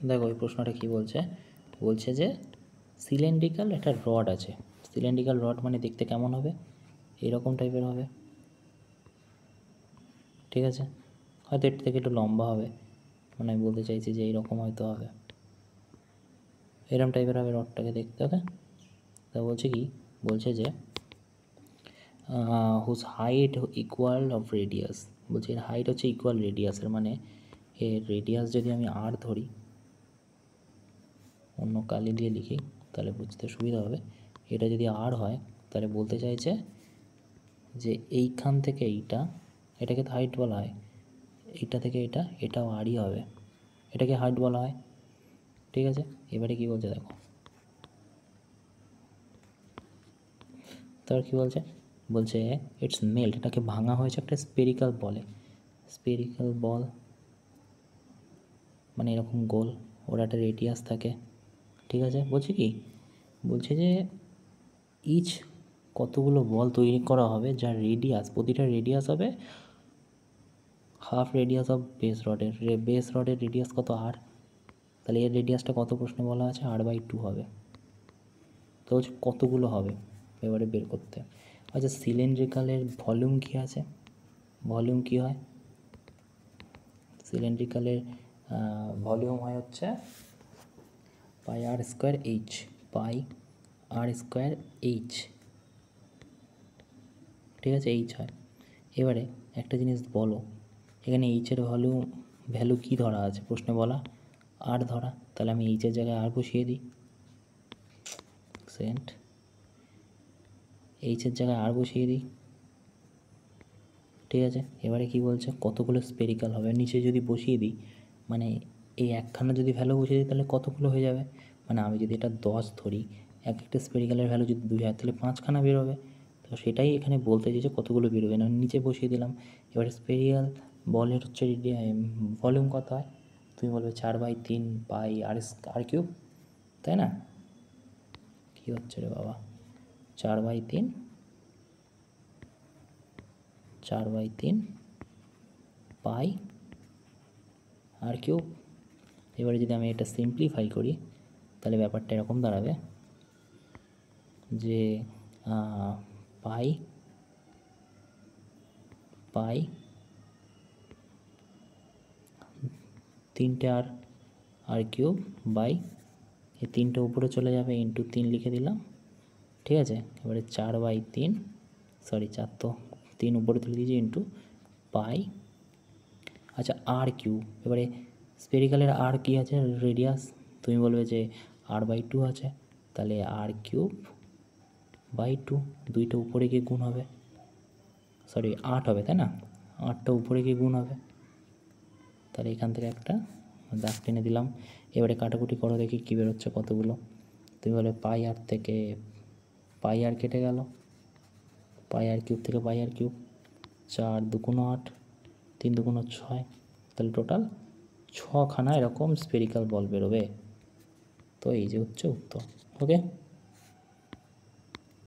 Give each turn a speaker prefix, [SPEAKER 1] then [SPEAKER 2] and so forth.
[SPEAKER 1] দেখো এই প্রশ্নটা কী বলছে, বলছে যে সিলিন্ড্রিক্যাল একটা রড আছে, সিলিন্ড্রিক্যাল রড মানে দেখতে কেমন হবে, এরকম টাইপের হবে, ঠিক আছে, হয়তো এর থেকে একটু লম্বা হবে, মানে আমি বলতে চাইছি যে এইরকম হয়তো হবে, এরকম টাইপের হবে রডটাকে দেখতে হবে। তা বলছে কি, বলছে যে whose height equal of radius, বলছে এর হাইট হচ্ছে ইকুয়াল রেডিয়াসের, মানে এর রেডিয়াস যদি আমি আর ধরি, অন্য কালি দিয়ে লিখি তাহলে বুঝতে সুবিধা হবে, এটা যদি আর হয় তাহলে বলতে চাইছে যে এইখান থেকে এইটা, এটাকে তো হাইট বলা হয়, এইটা থেকে এটা, এটাও আরই হবে, এটাকে হাইট বলা হয়, ঠিক আছে। এবারে কি বলছে দেখো, তারপর কী বলছে, বলছে ইটস মেল্ট, এটাকে ভাঙা হয়েছে একটা স্পেরিক্যাল বলে, স্পেরিক্যাল বল মানে এরকম গোল, ওর একটা রেডিয়াস থাকে, ঠিক আছে। বলছে কি, বলছে যে ইচ কতগুলো বল তৈরি করা হবে যার রেডিয়াস, প্রতিটা রেডিয়াস হবে হাফ রেডিয়াস অফ বেস রডের, বেস রডের রেডিয়াস কত আর, তাহলে এর রেডিয়াসটা কত প্রশ্নে বলা আছে, r/2 হবে, তো হচ্ছে কতগুলো হবে এবারে বের করতে। আচ্ছা সিলিন্ড্রিক্যালের ভলিউম কী আছে, ভলিউম কী হয়, সিলিন্ড্রিক্যালের ভলিউম হয় হচ্ছে পাই আর স্কোয়ার এইচ, পাই আর স্কোয়ার এইচ, ঠিক আছে, এইচ হয়। এবারে একটা জিনিস বলো, এখানে এইচের ভ্যালু কী ধরা আছে প্রশ্নে বলা, আর ধরা, তাহলে আমি এইচের জায়গায় আর বসিয়ে দিই, সেন্ট এইচের জায়গায় আর বসিয়ে দিই, ঠিক আছে। এবারে কি বলছে কতগুলো স্পেরিক্যাল হবে, নিচে যদি বসিয়ে দিই মানে এই একখানা যদি ভ্যালু বসিয়ে দিই তাহলে কতগুলো হয়ে যাবে, মানে আমি যদি এটা 10 ধরি, এক একটা স্পেরিক্যালের ভ্যালু যদি 2000 তাহলে 5খানা বেরোবে, তো সেটাই এখানে বলতে চাইছে কতগুলো বেরোবে, না নিচে বসিয়ে দিলাম। এবারে স্পেরিক্যাল বলের হচ্ছে ভলিউম কত হয়, তুমি বলবে 4/3 পাই আর কিউব, তাই না, কী হচ্ছে রে বাবা, 4/3 পাই আর কিউব। এবারে যদি আমি এটা সিম্পলিফাই করি তাহলে ব্যাপারটা এরকম দাঁড়াবে যে পাই পাই 3টে আর কিউব বাই, এই 3টে উপরে চলে যাবে, ইন্টু 3 লিখে দিলাম, ঠিক আছে। এবারে 4/3, সরি 4 তো 3 উপরে তুলে দিয়েছি, ইন্টু পাই, আচ্ছা আর কিউব। এবারে স্পেরিক্যালের আর কী আছে, রেডিয়াস, তুমি বলবে যে r/2 আছে, তাহলে r/2/2, 2টা উপরে গিয়ে গুণ হবে, সরি 8 হবে, তাই না, 8টা উপরে গিয়ে গুণ হবে, তাহলে এখান থেকে একটা দাগ টেনে দিলাম। এবারে কাটাকুটি করো দেখি কী বেরোচ্ছে কতগুলো, তুমি বলবে পাই আর থেকে পাই আর কেটে গেল, পাই আর কিউব থেকে পাই আর কিউব, 4 2 8, 3 2 6, তাহলে টোটাল 6খানা এরকম স্পেরিক্যাল বল বেরোবে। তো এই যে হচ্ছে উত্তর, ওকে।